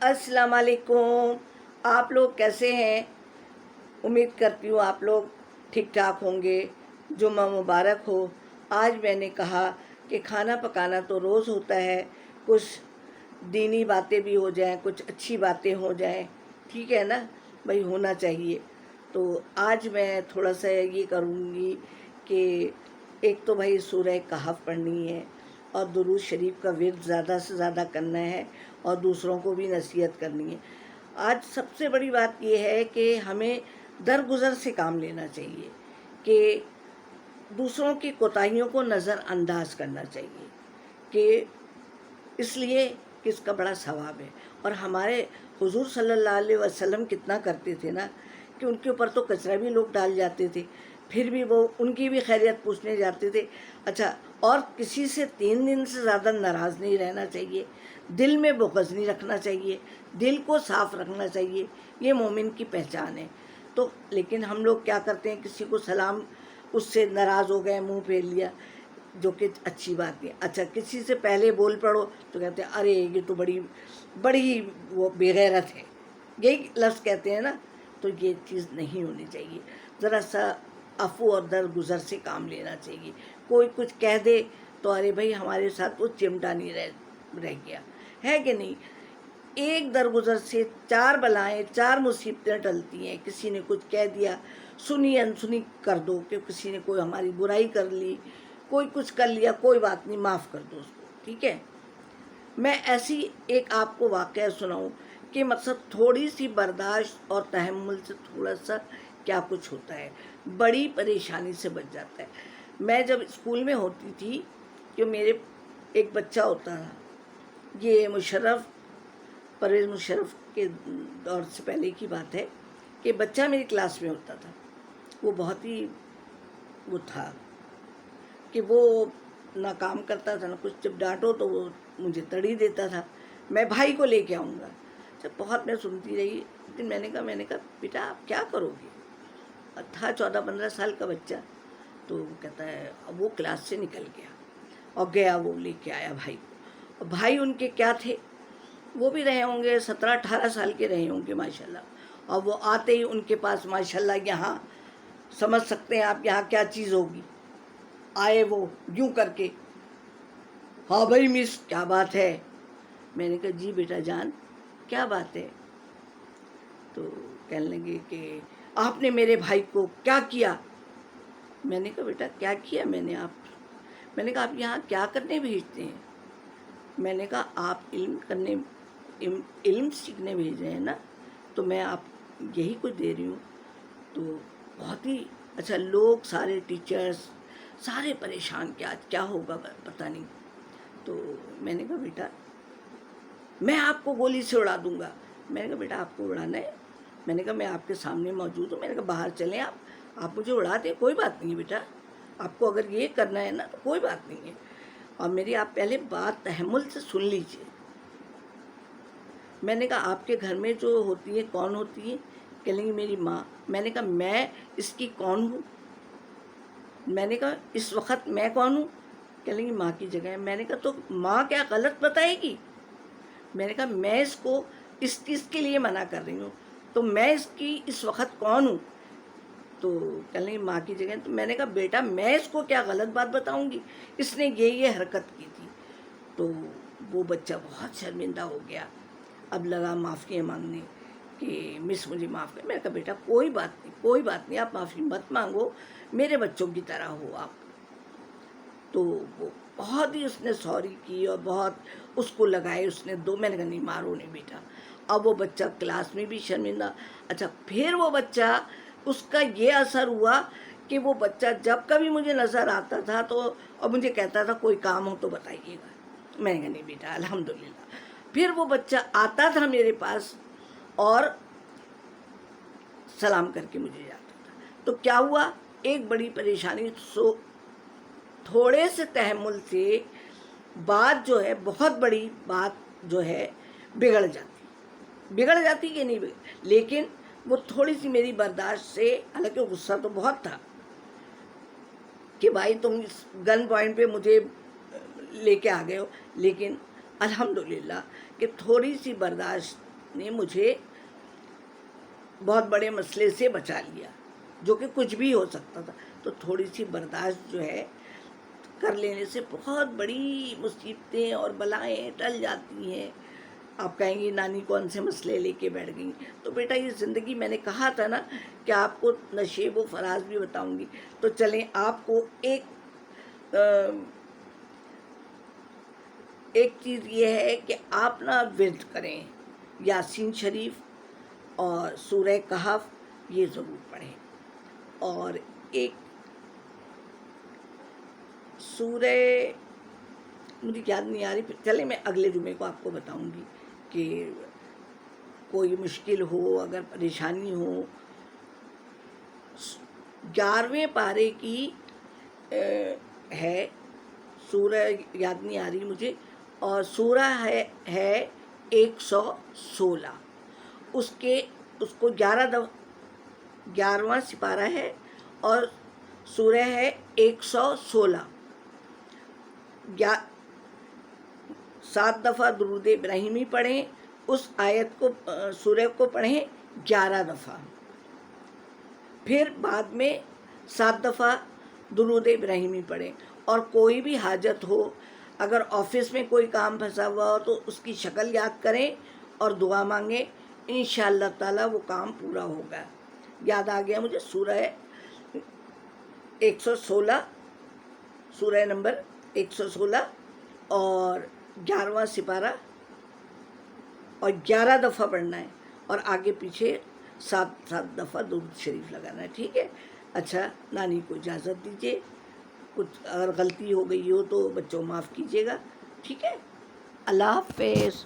السلام علیکم. آپ لوگ کیسے ہیں؟ امید کرتی ہوں آپ لوگ ٹھیک ٹھاک ہوں گے. جمعہ مبارک ہو. آج میں نے کہا کہ کھانا پکانا تو روز ہوتا ہے، کچھ دینی باتیں بھی ہو جائیں، کچھ اچھی باتیں ہو جائیں، ٹھیک ہے نا بھائی، ہونا چاہیے. تو آج میں تھوڑا سا یہ کروں گی کہ ایک تو بھائی سورہ کہف پڑھنی ہے اور درود شریف کا ورد زیادہ سے زیادہ کرنا ہے اور دوسروں کو بھی نصیحت کرنی ہے. آج سب سے بڑی بات یہ ہے کہ ہمیں درگزر سے کام لینا چاہیے، کہ دوسروں کی کوتاہیوں کو نظر انداز کرنا چاہیے، کہ اس لیے کہ اس کا بڑا ثواب ہے. اور ہمارے حضور صلی اللہ علیہ وسلم کتنا کرتے تھے نا، کہ ان کے اوپر تو کچرا بھی لوگ ڈال جاتے تھے، پھر بھی وہ ان کی بھی خیریت پوچھنے جاتے تھے. اچھا، اور کسی سے 3 دن سے زیادہ ناراض نہیں رہنا چاہیے، دل میں بغض نہیں رکھنا چاہیے، دل کو صاف رکھنا چاہیے. یہ مومن کی پہچان ہے. تو لیکن ہم لوگ کیا کرتے ہیں، کسی کو سلام، اس سے ناراض ہو گئے، منہ پھیر لیا، جو کہ اچھی بات نہیں. اچھا، کسی سے پہلے بول پڑو تو کہتے ہیں ارے یہ تو بڑی وہ بے غیرت ہے، یہی لفظ کہتے ہیں نا. تو یہ چیز نہیں ہونی چاہیے. ذرا سا عفو اور درگزر سے کام لینا چاہیے. کوئی کچھ کہہ دے تو ارے بھائی ہمارے ساتھ وہ چمٹا نہیں رہ گیا ہے کہ نہیں. ایک درگزر سے 4 بلائیں 4 مصیبتیں ٹلتی ہیں. کسی نے کچھ کہہ دیا، سنی انسنی کر دو، کہ کسی نے کوئی ہماری برائی کر لی، کوئی کچھ کر لیا، کوئی بات نہیں، معاف کر دو اس کو، ٹھیک ہے. میں ایسی ایک آپ کو واقعہ سناؤں کہ مقصد تھوڑی سی برداشت اور تحمل سے تھوڑا سا کیا کچھ ہوتا ہے، بڑی پریشانی سے بچ جاتا ہے. میں جب اسکول میں ہوتی تھی کہ میرے ایک بچہ ہوتا تھا، یہ پرویز مشرف کے دور سے پہلے کی بات ہے، کہ بچہ میری کلاس میں ہوتا تھا. وہ بہت ہی وہ تھا کہ وہ نہ کام کرتا تھا نہ کچھ. جب ڈانٹو تو وہ مجھے تڑی دیتا تھا، میں بھائی کو لے کے آؤں گا. جب بہت میں سنتی رہی، لیکن میں نے کہا بیٹا آپ کیا کرو گے. تھا 14-15 سال کا بچہ. تو وہ کہتا ہے، اب وہ کلاس سے نکل گیا اور گیا، وہ لے کے آیا بھائی کو. اور بھائی ان کے کیا تھے، وہ بھی رہے ہوں گے 17-18 سال کے رہے ہوں گے ماشاءاللہ. اور وہ آتے ہی ان کے پاس ماشاءاللہ، یہاں سمجھ سکتے ہیں آپ یہاں کیا چیز ہوگی. آئے وہ یوں کر کے، ہاں بھائی مس کیا بات ہے. میں نے کہا جی بیٹا جان کیا بات ہے. تو کہنے لگے کہ آپ نے میرے بھائی کو کیا کیا. میں نے کہا بیٹا کیا کیا میں نے کہا آپ یہاں کیا کرنے بھیجتے ہیں. میں نے کہا آپ علم سیکھنے بھیج رہے ہیں نا، تو میں آپ یہی کچھ دے رہی ہوں. تو بہت ہی اچھا، لوگ سارے ٹیچرز سارے پریشان کہ آج کیا ہوگا پتہ نہیں. تو میں نے کہا بیٹا میں آپ کو گولی سے اڑا دوں گا. میں نے کہا بیٹا آپ کو اڑانا ہے. میں نے کہا میں آپ کے سامنے موجود ہوں. میں نے کہا باہر چلیں آپ مجھے اڑا دیں، کوئی بات نہیں ہے بیٹا، آپ کو اگر یہ کرنا ہے نا تو کوئی بات نہیں ہے. اور میری آپ پہلے بات تحمل سے سن لیجئے. میں نے کہا آپ کے گھر میں جو ہوتی ہے کون ہوتی ہے. کہہ لیں گی میری ماں. میں نے کہا میں اس کی کون ہوں. میں نے کہا اس وقت میں کون ہوں. کہہ لیں گی ماں کی جگہ ہے. میں نے کہا تو ماں کیا غلط بتائے گی. میں نے کہا میں اس کو اس چیز کے لیے منع کر رہی ہوں، تو میں اس کی اس وقت کون ہوں. تو کہہ لیں گے ماں کی جگہ. تو میں نے کہا بیٹا میں اس کو کیا غلط بات بتاؤں گی، اس نے یہ حرکت کی تھی. تو وہ بچہ بہت شرمندہ ہو گیا. اب لگا معافی مانگنے کہ مس مجھے معاف کر. میں نے کہا بیٹا کوئی بات نہیں، آپ معافی مت مانگو، میرے بچوں کی طرح ہو آپ. تو وہ بہت ہی اس نے سوری کی اور بہت اس کو لگائے اس نے دو. میں نے کہا نہیں مارو نہیں بیٹا. اب وہ بچہ کلاس میں بھی شرمندہ. اچھا پھر وہ بچہ، اس کا یہ اثر ہوا کہ وہ بچہ جب کبھی مجھے نظر آتا تھا تو اور مجھے کہتا تھا کوئی کام ہو تو بتائیے گا. میں نے کہا نہیں بیٹا الحمدللہ. پھر وہ بچہ آتا تھا میرے پاس اور سلام کر کے مجھے جاتا تھا. تو کیا ہوا، ایک بڑی پریشانی. تھوڑے سے تحمل سے بات جو ہے، بہت بڑی بات جو ہے بگڑ جاتی کہ نہیں لیکن وہ تھوڑی سی میری برداشت سے، حالانکہ غصہ تو بہت تھا کہ بھائی تم اس گن پوائنٹ پہ مجھے لے کے آ گئے ہو، لیکن الحمدللہ کہ تھوڑی سی برداشت نے مجھے بہت بڑے مسئلے سے بچا لیا، جو کہ کچھ بھی ہو سکتا تھا. تو تھوڑی سی برداشت جو ہے کر لینے سے بہت بڑی مصیبتیں اور بلائیں ٹل جاتی ہیں. آپ کہیں گی نانی کون سے مسئلے لے کے بیٹھ گئی. تو بیٹا یہ زندگی، میں نے کہا تھا نا کہ آپ کو نشیب و فراز بھی بتاؤں گی. تو چلیں آپ کو ایک چیز یہ ہے کہ آپ نا ورد کریں، یاسین شریف اور سورہ کہف یہ ضرور پڑھیں. اور ایک سورہ مجھے یاد نہیں آ رہی، چلیں میں اگلے جمعے کو آپ کو بتاؤں گی کہ کوئی مشکل ہو، اگر پریشانی ہو. 11ویں پارے کی ہے سورہ، یاد نہیں آ رہی مجھے، اور سورہ ہے 116. اس کو 11واں سپارہ ہے اور سورہ ہے 116. 7 دفعہ درود ابراہیمی پڑھیں. اس آیت کو، سورہ کو پڑھیں 11 دفعہ. پھر بعد میں 7 دفعہ درود ابراہیمی پڑھیں. اور کوئی بھی حاجت ہو، اگر آفس میں کوئی کام پھنسا ہوا ہو تو اس کی شکل یاد کریں اور دعا مانگیں، انشاءاللہ تعالی وہ کام پورا ہوگا. یاد آ گیا مجھے، سورہ 116، سورہ نمبر 116 اور 11واں سپارہ، اور 11 دفعہ پڑھنا ہے، اور آگے پیچھے 7 دفعہ درود شریف لگانا ہے. ٹھیک ہے؟ اچھا، نانی کو اجازت دیجیے. کچھ اگر غلطی ہو گئی ہو تو بچوں معاف کیجیے گا. ٹھیک ہے؟ اللہ حافظ.